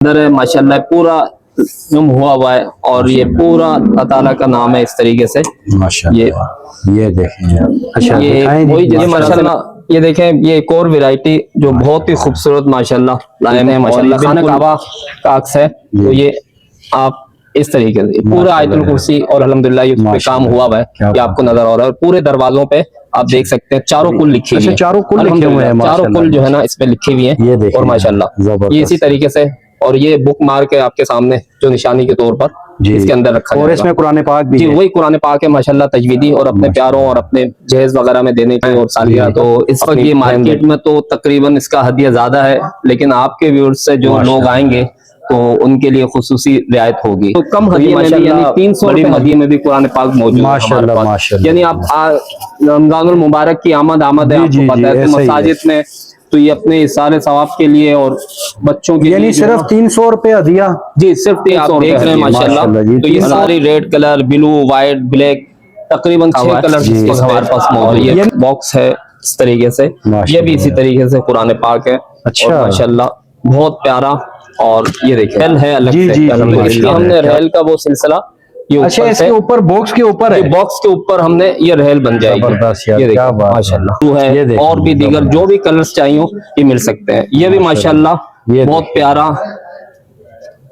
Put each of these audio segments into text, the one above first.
अंदर है माशाल्लाह पूरा हुआ है और ये पूरा अल्लाह ताला का नाम है इस तरीके से माशाल्लाह। ये देखें, अच्छा ये माशाल्लाह ये देखें, ये एक और वैरायटी जो बहुत ही खूबसूरत माशाल्लाह लाए हैं माशाल्लाह, खाना काबा का अक्स है। तो ये आप इस तरीके से पूरा आयतुल कुर्सी और अल्हम्दुलिल्लाह ये पे काम हुआ है, ये आपको नजर आ रहा है। पूरे दरवाजों पे आप देख सकते हैं चारों कुल लिखे हुए हैं, चारों कुल लिखे हुए हैं, चारों कुल जो है ना इस पे लिखे हुए हैं। और माशाल्लाह ये इसी तरीके से, और ये बुक मार्क है आपके सामने जो निशानी के तौर पर इसके अंदर रखा है। और इसमें कुरान पाक भी जी, वही कुरान पाक है माशाल्लाह, तजवीदी और अपने प्यारों और अपने जहेज वगैरह में देने की और सालिया। तो इस वक्त ये मार्केट में तो तकरीबन इसका हदिया ज्यादा है, लेकिन आपके व्यूअर्स से जो लोग आएंगे तो उनके लिए खुसूसी रियायत होगी। तो कम हदिये में भी, यानी 300 हदिये में भी कुरान पाक मौजूद है हमारे पास। यानी आप रमजानुल मुबारक की आमद है, आपको पता है तो मसाजिद में तो ये अपने सारे सवाब के लिए और बच्चों के यानी सिर्फ 300 रुपए हदिया। जी, सिर्फ 300 आप देख रहे हैं माशाल्लाह। तो ये सारी red colour, blue, white, black, तकरीबन 6 कलर हमारे पास मौजूद है। ये बॉक्स है इस तरीके से, ये भी इसी तरीके से कुरान पाक है। अच्छा, माशाल्लाह बहुत प्यारा। और ये देखिए रेल है अलग से, हमने रेल का वो सिलसिला अच्छा इसके ऊपर बॉक्स के ऊपर है, बॉक्स के ऊपर हमने ये रेल बन जाएगी। ये देखिए माशाल्लाह है, और भी दीगर जो भी कलर्स चाहिए ये मिल सकते हैं। ये भी माशाल्लाह बहुत प्यारा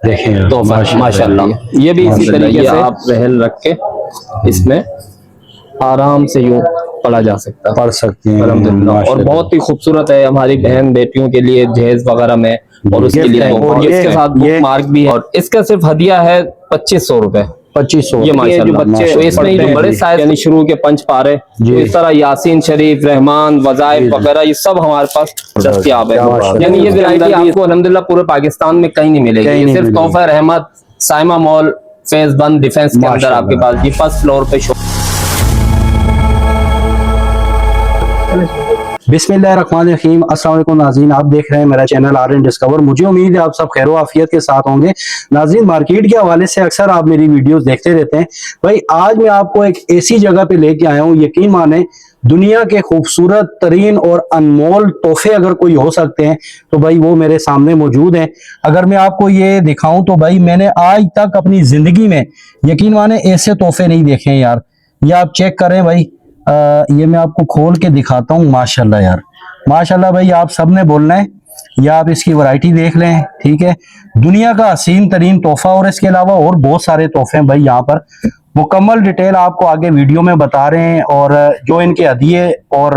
देखें तो माशाल्लाह। ये भी इसी तरीके से आप रेल रख के इसमें आराम से यूं पढ़ा जा सकता है, पढ़ सकते हैं अल्हम्दुलिल्लाह। और बहुत ही खूबसूरत है हमारी बहन बेटियों के लिए जहेज वगैरह में और उसके लिए। और इसके साथ बुक मार्क भी है, और इसका सिर्फ हदिया है 2500 रुपए। 2500 ये माशाल्लाह। जो बच्चे तो इसमें जो बड़े साइज यानी शुरू के 5 पारे, तो इस तरह यासीन शरीफ, रहमान, वज़ाइफ वगैरह ये सब हमारे पास दस्तयाब है। यानी ये वैरायटी आपको अल्हम्दुलिल्लाह पूरे पाकिस्तान में कहीं नहीं मिलेगी। ये सिर्फ तोहफा रहमत साइमा मॉल फेज 1 डिफेंस के अंदर आपके पास ये फर्स्ट फ्लोर पे शो। बिस्मिल्लाहिर्रहमानिर्रहीम, अस्सलाम वालेकुम नाज़रीन, आप देख रहे हैं मेरा चैनल आरएन डिस्कवर। मुझे उम्मीद है आप सब खैर आफियत के साथ होंगे। नाज़रीन, मार्केट के हवाले से अक्सर आप मेरी वीडियोस देखते रहते हैं। भाई आज मैं आपको एक ऐसी जगह पे लेके आया हूँ, यकीन माने दुनिया के खूबसूरत तरीन और अनमोल तोहफे अगर कोई हो सकते हैं तो भाई वो मेरे सामने मौजूद हैं। अगर मैं आपको ये दिखाऊं तो भाई मैंने आज तक अपनी जिंदगी में यकीन माने ऐसे तोहफे नहीं देखे हैं यार। ये आप चेक करें भाई, ये मैं आपको खोल के दिखाता हूँ। माशाल्लाह यार, माशाल्लाह भाई, आप सबने बोलना है या आप इसकी वैरायटी देख लें, ठीक है। दुनिया का हसीन तरीन तोहफा और इसके अलावा और बहुत सारे तोहफे हैं भाई यहाँ पर। मुकम्मल डिटेल आपको आगे वीडियो में बता रहे हैं, और जो इनके हदिये और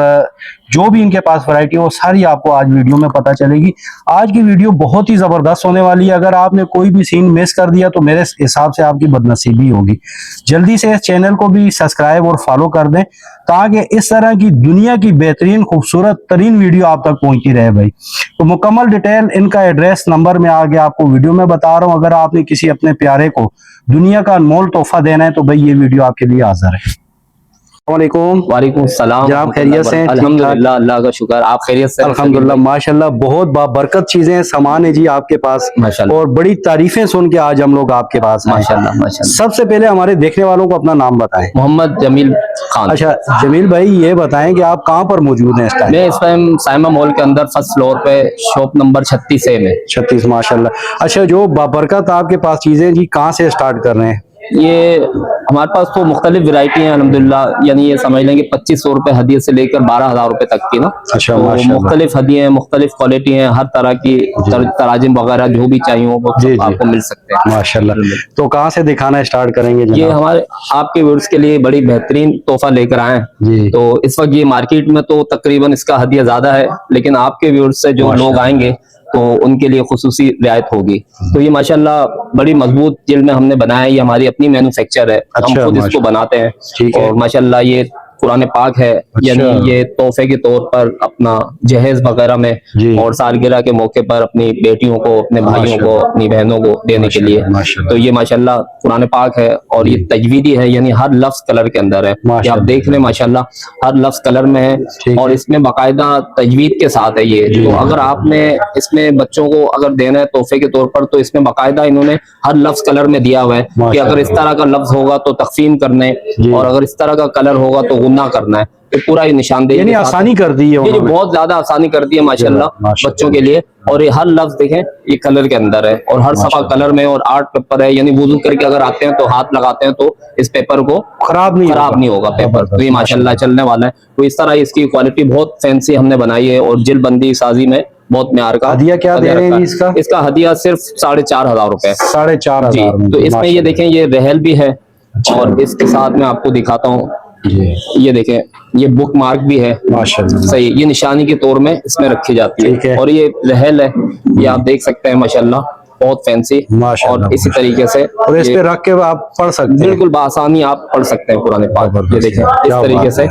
जो भी इनके पास वैरायटी है वो सारी आपको आज वीडियो में पता चलेगी। आज की वीडियो बहुत ही जबरदस्त होने वाली है। अगर आपने कोई भी सीन मिस कर दिया तो मेरे हिसाब से आपकी बदनसीबी होगी। जल्दी से इस चैनल को भी सब्सक्राइब और फॉलो कर दें ताकि इस तरह की दुनिया की बेहतरीन खूबसूरत तरीन वीडियो आप तक पहुंचती रहे भाई। तो मुकम्मल डिटेल, इनका एड्रेस, नंबर मैं आगे आपको वीडियो में बता रहा हूँ। अगर आपने किसी अपने प्यारे को दुनिया का अनमोल तोहफा देना है तो भाई ये वीडियो आपके लिए हाजिर है। वालेकुम सलाम, जनाब खैरियत से? अल्हम्दुलिल्लाह, अल्लाह का शुक्र, आप खैरियत से? अल्हम्दुलिल्लाह माशाल्लाह, बहुत बरकत चीजें हैं, सामान है जी आपके पास, और बड़ी तारीफें सुन के आज हम लोग आपके पास माशाल्लाह माशाल्लाह। सबसे पहले हमारे देखने वालों को अपना नाम बताएं। मोहम्मद जमील खान। अच्छा जमील भाई, ये बताएं कि आप कहाँ पर मौजूद हैं इस टाइम? मैं इस टाइम साइमा मॉल के अंदर फर्स्ट फ्लोर पे शॉप नंबर 36 है में। 36 माशाल्लाह। अच्छा, जो बरकत आपके पास चीजें जी, कहाँ से स्टार्ट कर रहे हैं? ये हमारे पास तो मुख्तलिफ वैरायटी है अल्हम्दुलिल्लाह। यानी ये समझ लेंगे 2500 रुपए हदिये से लेकर 12,000 रुपए तक की ना। अच्छा, तो मुख्तलिफ हदिये हैं, मुख्तलिफ क्वालिटी हैं, हर तरह की तराजिम वगैरह जो भी चाहिए वो आपको मिल सकते हैं माशाल्लाह। तो कहाँ से दिखाना स्टार्ट करेंगे? ये हमारे आपके व्यूअर्स के लिए बड़ी बेहतरीन तोहफा लेकर आए हैं। तो इस वक्त ये मार्केट में तो तकरीबन इसका हदिया ज्यादा है, लेकिन आपके व्यूअर्स से जो लोग आएंगे तो उनके लिए खुसूसी रियायत होगी। तो ये माशाल्लाह बड़ी मजबूत जेल में हमने बनाया है, ये हमारी अपनी मैन्युफैक्चर है। हम खुद इसको बनाते हैं, और माशाल्लाह ये कुरान पाक है। यानी ये तोहफे के तौर पर अपना जहेज वगैरह में और सालगिरह के मौके पर अपनी बेटियों को, अपने भाइयों को, अपनी बहनों को देने के लिए। तो ये माशाल्लाह कुरान पाक है, और ये तजवीदी है, यानी हर लफ्ज कलर के अंदर है। ये आप देख रहे हैं माशाल्लाह हर लफ्ज कलर में है, और इसमें बाकायदा तजवीद के साथ है ये। तो अगर आपने इसमें बच्चों को अगर देना है तोहफे के तौर पर, तो इसमें बाकायदा इन्होंने हर लफ्ज कलर में दिया हुआ है कि अगर इस तरह का लफ्ज होगा तो तकसीम करने, और अगर इस तरह का कलर होगा तो गुना करना है तो पूरा ये निशानदेही यानी के साथ- आसानी कर दी है ये उन्होंने। बहुत ज्यादा आसानी कर दी है माशाल्लाह माशाल्लाह। बच्चों के लिए। और ये हर लफ्ज देखें ये कलर के अंदर है और हर सफा कलर में और आर्ट पेपर है, यानी वुजू करके अगर आते हैं तो हाथ लगाते हैं तो इस पेपर को खराब नहीं होगा पेपर। तो ये माशाल्लाह चलने वाला है। तो इस तरह इसकी क्वालिटी बहुत फैंसी हमने बनाई है और जिलबंदी साजी में बहुत म्यार का हदिया क्या दे रहे हैं जी रखा है। इसका? इसका हदिया सिर्फ 4,500 रुपए 4,500 में। तो इसमें ये माशाल्लाह। देखें ये रहल भी है और इसके साथ में आपको दिखाता हूँ जी ये देखें ये बुक मार्क भी है माशाल्लाह। सही, ये निशानी के तौर में इसमें रखी जाती ठीक है। है। और ये रहल है, ये आप देख सकते हैं माशाल्लाह बहुत फैंसी। माशाल्लाह, और इसी तरीके से और इस ये पे रख के आप पढ़ सकते हैं। बिल्कुल बआसानी आप पढ़ सकते हैं कुरान पाक। ये देखें इस क्या तरीके बात से।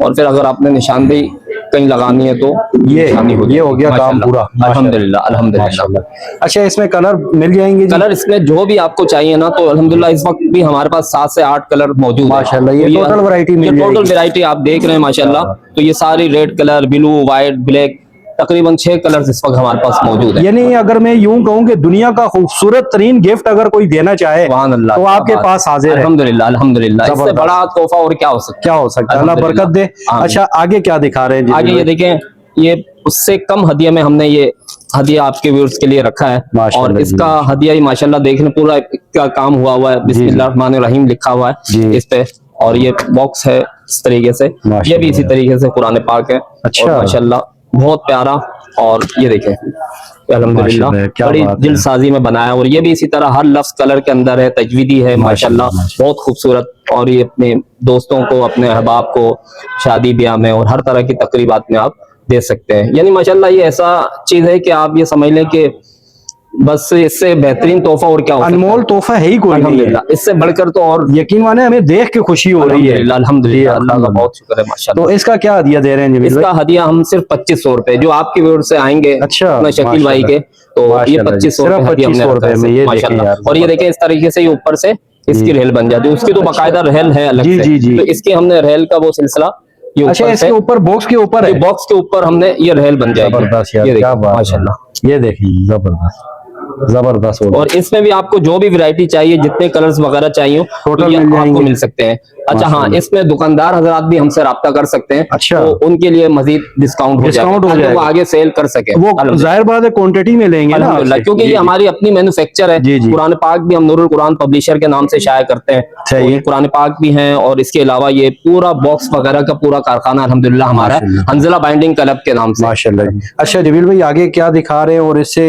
और फिर अगर आपने निशानदेही कहीं लगानी है तो ये निशानी हो हो गया काम माशाल्लाह। पूरा। अल्हम्दुलिल्लाह अल्हम्दुलिल्लाह। माशाल्लाह। अच्छा इसमें कलर मिल जाएंगे जी? कलर इसमें जो भी आपको चाहिए ना तो अल्हम्दुलिल्लाह इस वक्त भी हमारे पास 7 से 8 कलर मौजूद है। माशाल्लाह, ये तो टोटल वैरायटी मिल टोटल जाएगी। वैरायटी आप देख रहे हैं माशाल्लाह। तो ये सारी red colour, blue, white, black, तकरीबन 6 कलर्स इस वक्त हमारे पास मौजूद है। यानी अगर मैं यूं कहूं कि दुनिया का खूबसूरत तरीन गिफ्ट अगर कोई देना चाहे सुभान अल्लाह, तो क्या आपके बात पास है। हाजिर है। अल्हम्दुलिल्लाह अल्हम्दुलिल्लाह, इससे जबरदस्त। बड़ा तोहफा और क्या हो सकता है? क्या हो सकता है? अल्लाह बरकत दे। हाँ। अच्छा आगे क्या दिखा रहे हैं जी? आगे ये देखें, ये उससे कम हदिया में हमने ये हदिया आपके व्यूअर्स के लिए रखा है। माशाल्लाह और जी, इसका हदिया ही माशाल्लाह देखने पूरा का काम हुआ है, बिस्मिल्लाहिर्रहमानिर्रहीम लिखा हुआ जी। है इस पे। और ये बॉक्स है इस तरीके से, ये भी इसी तरीके से कुरान पाक है। अच्छा। और माशाल्लाह बहुत प्यारा। और ये देखें अल्हम्दुलिल्लाह माशाल्लाह, क्या बड़ी बात है। दिलसाजी में बनाया है। और ये भी इसी तरह हर लफ्ज कलर के अंदर है, तजवीदी है माशाल्लाह बहुत खूबसूरत। और ये अपने दोस्तों को, अपने अहबाब को शादी ब्याह में और हर तरह की तकरीबात में आप दे सकते हैं। यानी माशाल्लाह ये ऐसा चीज है कि आप ये समझ लें कि बस इससे बेहतरीन तोहफा और क्या हो सकता है। अनमोल तोहफा है ही कोई नहीं है। अल्हम्दुलिल्लाह, इससे बढ़कर तो और यकीन माने हमें देख के खुशी हो रही है। अल्हम्दुलिल्लाह अल्हम्दुलिल्लाह, जी, अल्लाह का बहुत शुक्र है माशाल्लाह। तो इसका क्या हदिया दे रहे हैं जी? इसका हदिया हम सिर्फ 2500 रुपए जो आपके व्यूअर से आएंगे अच्छा, अपने शकील भाई के, तो ये माशाल्लाह जी, 2500 सिर्फ रुपए हदिया हमने 2500 रखा है रुपए में, ये देखें माशाल्लाह। यार, और ये देखें इस तरीके से ये ऊपर से इसकी रेल बन जाती है, उसकी तो बाकायदा रेल है अलग जी, से। जी, जी। तो इसके हमने रेल का वो सिलसिला ये अच्छा ऊपर इसके से ऊपर बॉक्स के ऊपर है। बॉक्स के ऊपर हमने ये रेल बन जाएगी। जबरदस्त यार, ये क्या देखिए बात है। माशाल्लाह। ये देखिए जबरदस्त जबरदस्त हो गया। और इसमें भी आपको जो भी वैरायटी चाहिए, जितने कलर्स वगैरह चाहिए टोटल तो ये मिल आपको जाएंगे। मिल सकते हैं। अच्छा हाँ, माशाल्लाह। इसमें दुकानदार हजरात भी हमसे राब्ता कर सकते हैं। अच्छा। तो उनके लिए मजीद डिस्काउंट हो डिस्काउंट हो ताकि जाएगा। वो आगे सेल कर सके। वो अल्हम्दुलिल्लाह। जाहिर बात है क्वांटिटी में लेंगे ना अल्हम्दुलिल्लाह, आपसे। क्योंकि जी, ये जी। हमारी अपनी मैन्युफैक्चर है। जी, जी। कुरान पाक भी हम नूरुल कुरान पब्लिशर के नाम से शाया करते हैं। सही तो है। कुरान पाक भी हैं और इसके अलावा ये पूरा बॉक्स वगैरह का पूरा कारखाना अल्हम्दुलिल्लाह हमारा है, माशाल्लाह। हंजला बाइंडिंग क्लब के नाम से। माशाल्लाह जी। अच्छा जमील भाई आगे क्या दिखा रहे हैं? और इससे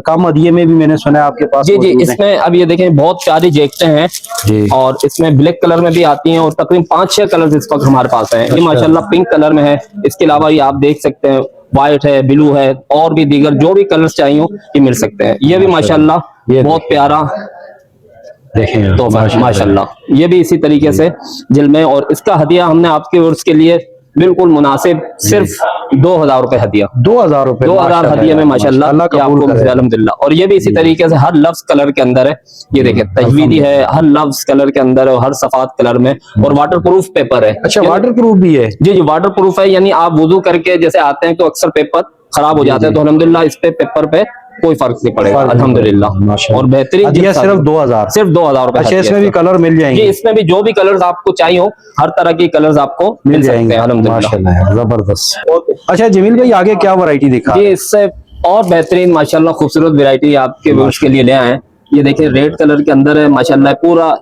कम हदिये में भी मैंने सुना है आपके पास जी जी, मौजूद हैं। इसमें अब ये देखें बहुत प्यारी जैकेटें हैं जी। और इसमें ब्लैक कलर में भी आती हैं और तकरीबन 5-6 कलर इस वक्त हमारे पास हैं। ये माशाल्लाह पिंक कलर में है। इसके अलावा ये आप देख सकते हैं व्हाइट है, ब्लू है और भी दीगर जो भी कलर्स चाहिए ये मिल सकते हैं। ये भी माशाल्लाह ये बहुत प्यारा देखें तोहफा माशाल्लाह। ये भी इसी तरीके से जिल में। और इसका हदिया हमने आपके उर्स के लिए बिल्कुल मुनासिब सिर्फ 2000 रुपए हदिया, 2000 रुपए 2000 हदिया में माशाल्लाह अल्लाह ये कबूल आपको करे। अल्हम्दुलिल्लाह। और ये भी इसी तरीके से हर लफ्ज कलर के अंदर है। ये देखिए तजवीदी है, हर लफ्ज कलर के अंदर है और हर सफात कलर में। और वाटर प्रूफ पेपर है। अच्छा वाटर प्रूफ भी है? जी जी, वाटर प्रूफ है। यानी आप वुजू करके जैसे आते हैं तो अक्सर पेपर खराब हो जाते हैं, तो अल्हम्दुलिल्लाह इस पे पेपर पे कोई फर्क नहीं पड़ेगा अल्हम्दुलिल्लाह। माशाल्लाह। और बेहतरीन हदिया जिल्द सिर्फ साजी। 2000। सिर्फ 2000 रुपए अच्छा हदिया इसमें भी सिर्फ। कलर मिल जी, जाएंगे? इसमें भी जो भी कलर्स आपको चाहिए हो हर तरह के कलर्स आपको मिल सकते हैं अल्हम्दुलिल्लाह। माशाल्लाह जबरदस्त। अच्छा जमील भाई आगे क्या वैरायटी दिखा जी, रहे हैं? इससे और बेहतरीन माशाल्लाह खूबसूरत वैरायटी आपके व्यूअर्स के लिए ले आए हैं। ये देखिए रेड कलर के अंदर है माशाल्लाह, पूरा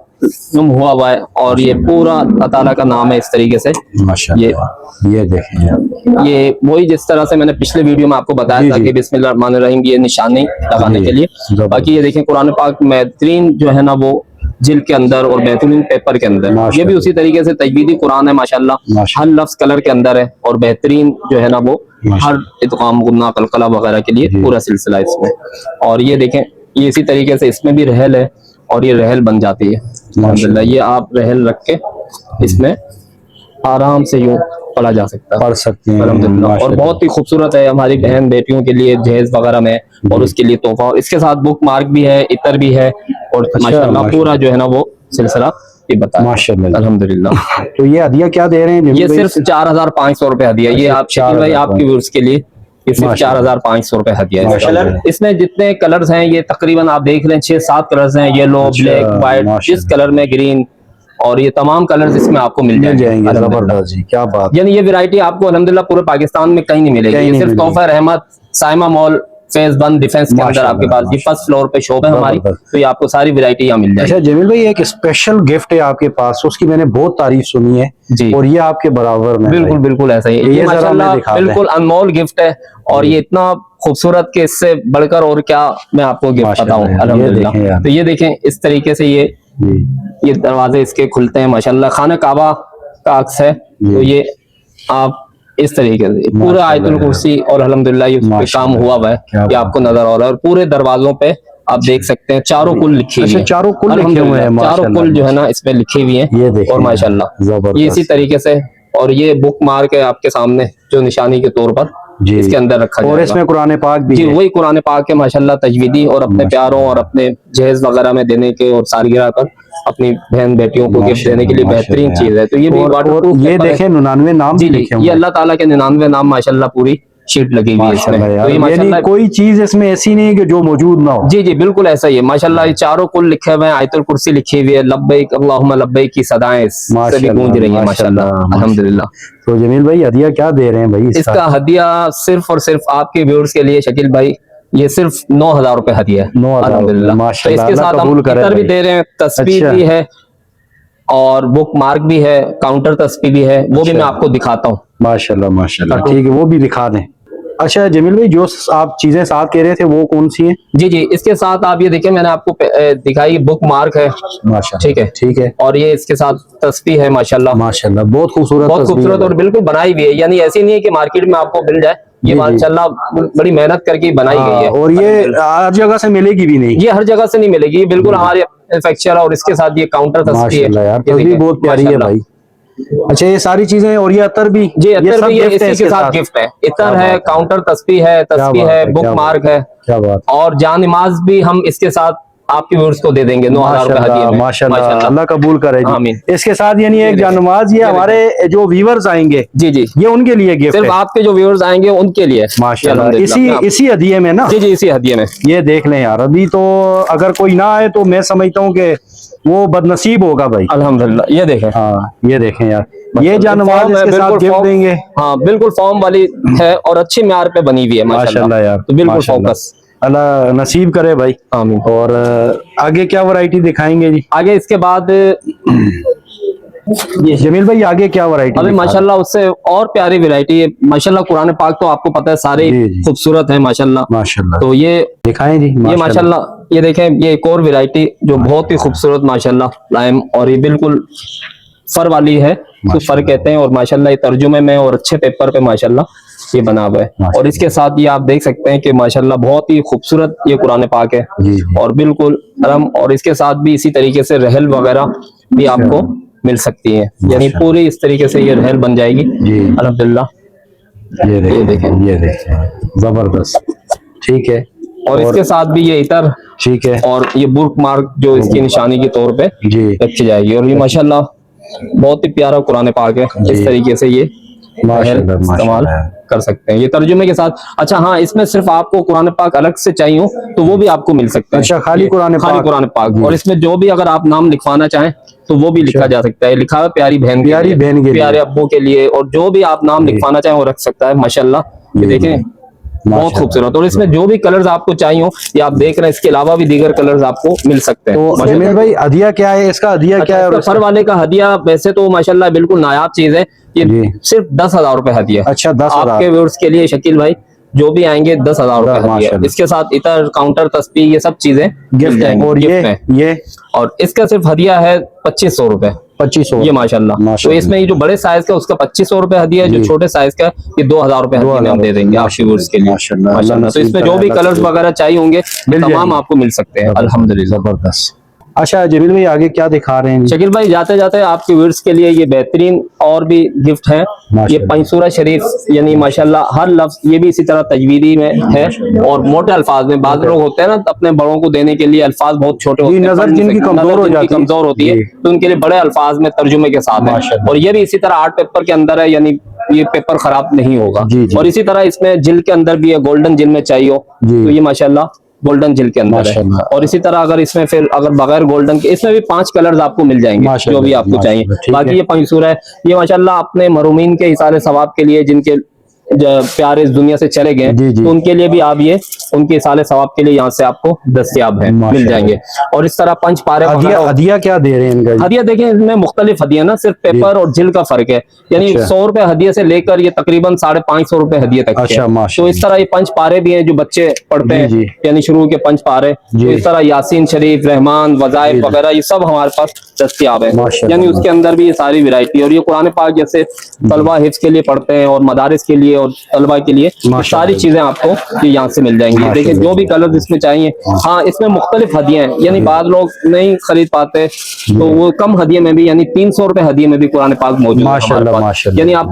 हुआ है और ये पूरा अल्लाह ताला का नाम है इस तरीके से। माशाल्लाह ये देखें ये वही जिस तरह से मैंने पिछले वीडियो में आपको बताया जी, था जी। कि बिस्मिल्लाहिर्रहमानिर्रहीम ये निशानी लगाने जी, के लिए। जबरदस्त। बाकी ये देखें कुरान पाक बेहतरीन जो है ना वो जिल के अंदर और बेहतरीन पेपर के अंदर। ये भी माशाल्लाह। उसी तरीके से तजवीदी कुरान है माशाल्लाह, हर लफ्ज कलर के अंदर है और बेहतरीन जो है ना वो हर इत्काम गुन्ना कलकला वगैरह के लिए पूरा सिलसिला इसमें। और ये देखें ये इसी तरीके से इसमें भी रहल है और ये रहल बन जाती है अल्हम्दुलिल्लाह। ये आप रहल रख के इसमें आराम से यूं पढ़ा जा सकता है, पढ़ सकते हैं अल्हम्दुलिल्लाह। और माशाल्लाह। बहुत ही खूबसूरत है हमारी बहन बेटियों के लिए जहेज वगैरह में और उसके लिए तोहफा। इसके साथ बुक मार्क भी है, इतर भी है और माशाल्लाह पूरा जो है ना वो सिलसिला ये बताया माशाल्लाह। अल्हम्दुलिल्लाह। तो ये हदिया क्या दे रहे हैं जमील ये भाई? सिर्फ 4500 रुपए हदिया। ये अच्छा, आप शकील भाई 4,000 आपके व्यूअर्स के लिए ये सिर्फ माशाल्लाह। 4500 रुपए हदिया है। माशाल्लाह। कलर इसमें जितने कलर्स हैं ये तकरीबन आप देख रहे हैं 6-7 कलर्स हैं, येलो अच्छा, ब्लैक व्हाइट, माशाल्लाह। जिस कलर में ग्रीन और ये तमाम कलर्स इसमें आपको मिल जाएंगे। अल्हम्दुलिल्लाह। जबरदस्त जी, क्या बात। यानी ये वैरायटी आपको अल्हम्दुलिल्लाह पूरे पाकिस्तान में कहीं नहीं मिलेगी। कहीं ये नहीं सिर्फ मिलेगी। तोहफा रहमत साइमा मॉल फेज 1 डिफेंस के अंदर आपके पास ये फर्स्ट फ्लोर पे शॉप है हमारी, जबरदस्त। तो ये आपको सारी वैरायटी यहाँ मिल अच्छा जाएगी। जमील भाई, एक स्पेशल गिफ्ट है आपके पास, उसकी मैंने बहुत तारीफ सुनी है जी। और ये आपके बराबर में। बिल्कुल बिल्कुल ऐसा ही है। ये ये जरा हमें माशाल्लाह दिखा दें। बिल्कुल अनमोल गिफ्ट है और ये इतना खूबसूरत के इससे बढ़कर और क्या मैं आपको गिफ्ट माशाल्लाह बताऊं। यार, ये अल्हम्दुलिल्लाह। देखें यार। तो ये देखें इस तरीके से ये दरवाजे इसके खुलते हैं माशाल्लाह। खाना काबा का अक्स है, तो ये आप इस तरीके से पूरा माशाल्लाह आयतुल यार। कुर्सी और अल्हम्दुलिल्लाह ये उस पे काम माशाल्लाह हुआ हुआ है, क्या ये बात आपको नजर आ रहा है। और पूरे दरवाजों पे आप देख सकते हैं चारों कुल लिखी हुई अच्छा, है। चारों कुल लिखे हुए हैं, अल्हम्दुलिल्लाह, चारों कुल जो है ना इसमें लिखी हुई है। ये देखें और यार, माशाल्लाह जबरदस्त। ये इसी तरीके से, और ये बुक मार्क है आपके सामने जो निशानी के तौर पर जी। इसके अंदर रखा और जाएगा। इसमें कुरान पाक भी जी है। वही कुरान पाक है माशाल्लाह, तजवीदी और अपने प्यारों और अपने जहेज वगैरह में देने के और सालगिरह पर अपनी बहन बेटियों को गिफ्ट देने के लिए बेहतरीन माशाल्लाह चीज है। तो ये भी और वाटरप्रूफ ये पेपर है। देखें 99 नाम जी भी जी, लिखे ये हुए हैं। अल्लाह ताला के 99 नाम माशाल्लाह पूरी शीट लगी हुई है इसमें। माशाल्लाह तो यार, ये यानी माशाल्लाह कोई चीज इसमें ऐसी नहीं है कि जो मौजूद ना हो। जी जी बिल्कुल ऐसा ही है माशाल्लाह। ये चारों कुल लिखे हुए हैं, आयतुल कुर्सी लिखी हुई है, लब्बैक अल्लाहुम्मा लब्बैक की सदाएं इससे भी गूंज रही है माशाल्लाह अल्हम्दुलिल्लाह। तो जमील भाई हदिया क्या दे रहे हैं भाई इसका हदिया सिर्फ और सिर्फ आपके व्यूअर्स के लिए शकील भाई, ये सिर्फ 9,000 रुपए हदिया है 9,000 अल्हम्दुलिल्लाह। तो माशाल्लाह, इसके अल्लाह साथ हम कबूल करे इतर भी भाई। दे रहे हैं, तस्वीर अच्छा। भी है और बुक मार्क भी है, काउंटर तस्वीर भी है, वो भी मैं आपको दिखाता हूँ। माशाल्लाह माशाल्लाह, ठीक है, वो भी दिखा दें। अच्छा जमील भाई, जो आप चीजें साथ कह रहे थे वो कौन सी हैं? जी जी, इसके साथ आप ये देखिए मैंने आपको दिखाई बुक मार्क है, माशाल्लाह, ठीक है ठीक है। और ये इसके साथ तस्वीर है माशाल्लाह, माशाल्लाह बहुत खूबसूरत, बहुत खूबसूरत और बिल्कुल बनाई हुई है। यानी ऐसी नहीं है कि मार्केट में आपको मिल जाए, ये जी, जी। माशाल्लाह बड़ी मेहनत करके बनाई गई है। और ये हर जगह से मिलेगी भी नहीं। ये हर जगह से नहीं मिलेगी, ये बिल्कुल हमारे मैन्युफैक्चर और इसके साथ ये काउंटर तस्वीर माशाल्लाह है। यार, ये तस्वीर देखिए, बहुत प्यारी है माशाल्लाह। भाई। अच्छा ये सारी चीजें और ये अतर भी, जी इतर सब भी ये gift है इसी के इसके साथ गिफ्ट है। इतर क्या है, बात है। काउंटर तस्वीर है, तस्वीर बात है, है, बुक क्या मार्क है क्या बात। और जान नमाज भी हम इसके साथ आपके व्यूअर्स को दे देंगे 9,000 रुपए हदिये में। माशाल्लाह, अल्लाह कबूल करे जी। आमीन। इसके साथ यानी एक जानमाज, ये हमारे जो व्यूअर्स आएंगे जी जी, ये उनके लिए गिफ्ट सिर्फ है। आपके जो व्यूअर्स आएंगे उनके लिए माशाल्लाह, अल्हम्दुलिल्लाह। इसी हदिये में ना। जी जी, इसी हदिये में। ये देख लें यार, अभी तो अगर कोई ना आए तो मैं समझता हूँ कि वो बदनसीब होगा भाई। अल्हम्दुलिल्लाह, ये देखें। हाँ ये देखें यार, ये जानमाज फॉर्म है, इसके साथ बिल्कुल गिफ्ट फॉर्म। देंगे। हाँ बिल्कुल फॉर्म वाली है और अच्छी म्यार पे बनी हुई है माशाल्लाह यार, तो बिल्कुल माशाल्लाह। फोकस। अल्लाह नसीब करे भाई। आमीन। और आगे क्या वैरायटी दिखाएंगे जी? आगे इसके बाद जमील भाई आगे क्या वैरायटी? अभी माशाल्लाह उससे और प्यारी वैरायटी है माशाल्लाह। कुरान पाक तो आपको पता है सारे जी, जी। खूबसूरत है माशाल्लाह। माशाल्लाह, तो ये दिखाएं जी। ये माशाल्लाह, ये देखें, ये एक और वैरायटी जो बहुत ही खूबसूरत माशाल्लाह लाइम, और ये बिल्कुल फर वाली है, तो फर कहते हैं। और माशाल्लाह ये तर्जुमे में और अच्छे पेपर पे माशाल्लाह ये बना हुआ है। और इसके साथ ये आप देख सकते हैं कि माशाल्लाह बहुत ही खूबसूरत ये कुरान पाक है जी, जी। और बिल्कुल नरम। और इसके साथ भी इसी तरीके से रहल वगैरह भी आपको मिल सकती है, यानी पूरी इस तरीके से ये रहल बन जाएगी जी। अल्हम्दुलिल्लाह। ये देखें, ये देखें, जबरदस्त, ठीक है। और इसके साथ भी ये इतर, ठीक है, और ये बुक मार्क जो इसकी निशानी के तौर पे जी। रखी जाएगी। और ये माशाल्लाह बहुत ही प्यारा कुरान पाक है, इस तरीके से ये माशाल्लाह, इस्तेमाल माशाल्लाह। कर सकते हैं ये तर्जुमे के साथ। अच्छा हाँ, इसमें सिर्फ आपको कुरान पाक अलग से चाहिए हो तो वो भी आपको मिल सकते हैं। अच्छा, खाली कुरान खाली पाक। कुरान पाक, और इसमें जो भी अगर आप नाम लिखवाना चाहें तो वो भी लिखा जा सकता है। लिखा है प्यारी बहन के प्यारी लिए, बहन के लिए। प्यारे अब्बू के लिए, और जो भी आप नाम लिखवाना चाहें वो रख सकता है माशाल्लाह। ये देखें बहुत खूबसूरत। और इसमें जो भी कलर्स आपको चाहिए हो ये आप देख रहे हैं, इसके अलावा भी दीगर कलर्स आपको मिल सकते हैं। तो जमील भाई हदिया क्या है इसका? हदिया क्या है? और फर वाले का हदिया वैसे तो माशाल्लाह बिल्कुल नायाब चीज है, ये जी। सिर्फ 10,000 रुपए हदिया। अच्छा, 10,000 आपके व्यूअर्स के लिए शकील भाई जो भी आएंगे 10,000 रुपए हदिया। माशाल्लाह। इसके साथ इतर, काउंटर तस्वीर, ये सब चीजें गिफ्ट है। और ये और इसका सिर्फ हदिया है 2,500 रुपए। 2500 ये माशाल्लाह। तो इसमें ये जो बड़े साइज का उसका 2,500 रुपए हदिया है, जो छोटे साइज का ये 2,000 रुपए हदिया में हम दे देंगे आपके व्यूअर्स के लिए माशाल्लाह। तो इसमें जो भी कलर्स वगैरह चाहिए होंगे तमाम आपको मिल सकते हैं अल्हम्दुलिल्लाह। जबरदस्त। अच्छा जमील भाई आगे क्या दिखा रहे हैं? शकील भाई जाते जाते आपके व्यूअर्स के लिए ये बेहतरीन और भी गिफ्ट हैं। ये पंसूरा शरीफ, यानी माशाल्लाह हर लफ्ज ये भी इसी तरह तजवीदी में है और मोटे अल्फाज में। बाद लोग होते हैं ना अपने बड़ों को देने के लिए अल्फाज बहुत छोटे होते हैं, नजर जिनकी कमजोर होती है, तो उनके लिए बड़े अल्फाज में तर्जुमे के साथ है। और ये भी इसी तरह आर्ट पेपर के अंदर है, यानी ये पेपर खराब नहीं होगा। और इसी तरह इसमें जिल के अंदर भी है, गोल्डन जिल में चाहिए हो तो ये माशाल्लाह गोल्डन जिल के अंदर है। माशाल्लाह। और इसी तरह अगर इसमें फिर अगर बगैर गोल्डन के, इसमें भी 5 कलर्स आपको मिल जाएंगे माशाल्लाह, जो भी आपको चाहिए। माशाल्लाह, ठीक बाकी है। ये पंसूर है, ये माशाल्लाह अपने मरूमीन के इसाले सवाब के लिए, जिनके प्यारे इस दुनिया से चले गए, जी, जी। तो उनके लिए भी आप ये उनके इसाले सवाब के लिए यहाँ से आपको दस्तयाब है, मिल माशाल्लाह। जाएंगे। और इस तरह 5 पारे हदिया हदिया क्या दे रहे हैं इनका? हदिया देखें, इसमें मुख्तलिफ हदिया ना, सिर्फ पेपर और जिल का फर्क है। यानी अच्छा। 100 रुपए हदिया से लेकर ये तकरीबन 550 रुपए हदिया तक के अच्छा, हैं। माशाल्लाह। तो इस तरह ये 5 पारे भी हैं जो बच्चे पढ़ते जी, हैं, यानी शुरू के 5 पारे। जी। तो इस तरह यासीन शरीफ, रहमान, वज़ाइफ वगैरह ये सब हमारे पास दस्तयाब है। माशाल्लाह। यानी उसके अंदर भी ये सारी वैरायटी। और ये कुरान पाक जैसे तलबा हिफ्ज के लिए पढ़ते हैं और मदारिस के लिए और तलबा के लिए, ये माशाल्लाह। सारी चीजें आपको ये यहाँ से मिल जाएंगी। देखिए जो भी कलर इसमें चाहिए। हाँ, इसमें मुख्तलिफ हदिया हैं, यानी बाद लोग नहीं खरीद पाते तो वो कम हदिये में भी, यानी 300 रुपए हदिये में भी कुरान पाक मौजूद है हमारे माशाल्लाह, पास। माशाल्लाह। यानी आप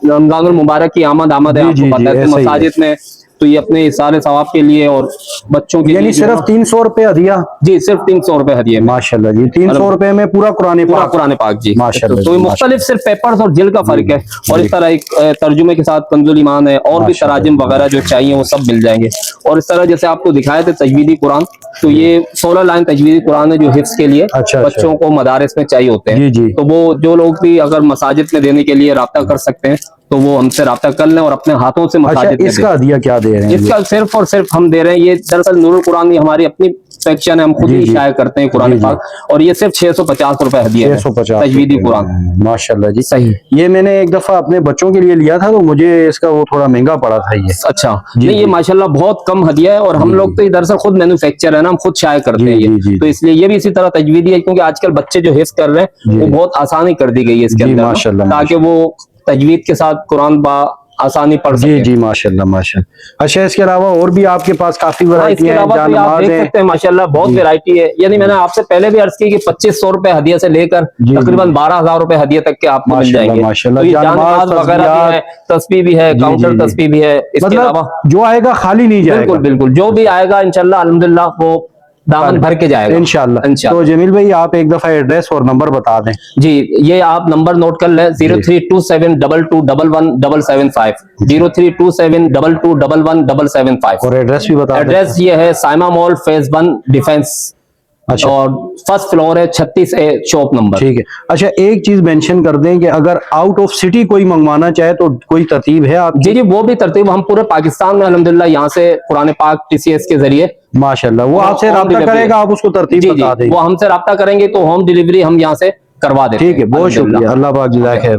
रमजानुल मुबारक की आमद है, जी, जी, आपको पता है, जी, तो ऐसा ही है। मसाजिद में तो ये अपने सारे सवाब के लिए और बच्चों के यानी लिए सिर्फ 300 रुपए हदिया? जी, सिर्फ 300 रुपए हदिये में। माशाल्लाह जी, 300 रुपए में पूरा कुरान पूरा पाक। कुरान पाक जी। माशाल्लाह तो ये जी, मुख्तलिफ सिर्फ पेपर्स और जिल का फर्क है। और इस तरह एक तर्जुमे के साथ कंजुल ईमान है, और भी माशाल्लाह। तराजिम वगैरह जो चाहिए वो सब मिल जाएंगे। और इस तरह जैसे आपको दिखाए थे तजवीदी कुरान, तो ये 16 लाइन तजवीदी कुरान है जो हिफ्ज के लिए अच्छा। बच्चों को मदारिस में चाहिए होते हैं। जी, जी। तो वो जो लोग भी अगर मसाजिद में देने के लिए राब्ता कर सकते हैं तो वो हमसे राब्ता कर लें और अपने हाथों से अच्छा, मसाजिद में इसका दें। हदिया क्या दे रहे हैं? इसका सिर्फ और सिर्फ हम दे रहे हैं, ये दरअसल नूरुल कुरान ये हमारी अपनी सेक्शन है, हम खुद जी, ही जी। शाया करते हैं जी, कुरान जी। पाक। और ये सिर्फ 650 रुपए हदिया है, 650 तजवीदी कुरान। माशाल्लाह जी। सही। ये मैंने एक दफा अपने बच्चों के लिए लिया था तो मुझे इसका वो थोड़ा महंगा पड़ा था ये। अच्छा, जी, नहीं ये जी। माशाल्लाह बहुत कम हदिया है। और हम लोग तो ये दरअसल खुद मैन्युफैक्चर है ना, हम खुद शाया करते जी, हैं जी, ये। जी, तो इसलिए ये भी इसी तरह तजवीदी है, क्योंकि आजकल बच्चे जो हिफ्ज कर रहे हैं जी। वो बहुत आसानी कर दी गई है इसके जी, अंदर ना, माशाल्लाह, ताकि वो तजवीद के साथ कुरान बा आसानी पढ़ जी, सके। जी, माशाल्लाह, माशाल्लाह। अच्छा, इसके अलावा और भी आपके पास काफी हाँ, वैरायटी इसके है? अलावा तो आप देख सकते हैं माशाल्लाह बहुत वैरायटी है। यानी मैंने आपसे पहले भी अर्ज की कि 2500 रुपए हदिया से लेकर जी, तकरीबन 12,000 रुपए हदिया तक के आपको मिल माशाल्लाह, जाएंगे। माशाल्लाह। तो ये जानमाज़, जानमाज़ वगैरह भी है, तस्बीह भी है, जी, काउंटर जी, जी। तस्बीह भी है। इसके अलावा मतलब जो आएगा खाली नहीं जाएगा। बिल्कुल बिल्कुल, जो भी आएगा इंशाल्लाह अल्हम्दुलिल्लाह वो दामन भर के जाएगा इंशाल्लाह। इंशाल्लाह। तो जमील भाई आप एक दफा एड्रेस और नंबर बता दें। जी, ये आप नंबर नोट कर लें, 0327221175, 0327221175। और एड्रेस भी बता दें। एड्रेस ये है साइमा मॉल फेज 1 डिफेंस। अच्छा। और फर्स्ट फ्लोर है 36A शॉप नंबर। ठीक है। अच्छा, एक चीज मेंशन कर दें कि अगर आउट ऑफ सिटी कोई मंगवाना चाहे तो कोई तरतीब है आप? जी जी, वो भी तरतीब हम पूरे पाकिस्तान में अल्हम्दुलिल्लाह यहाँ से कुरान पाक TCS के जरिए माशाल्लाह वो आपसे होम राब्ता डिलीवरी करेगा, है। आप उसको तरतीब जी बता जी, देंगे। वो हमसे राब्ता करेंगे तो होम डिलीवरी हम यहाँ से करवा देते हैं। ठीक है, बहुत अल्हम्दुलिल्लाह। शुक्रिया, अल्लाह पाक जज़ाक खैर।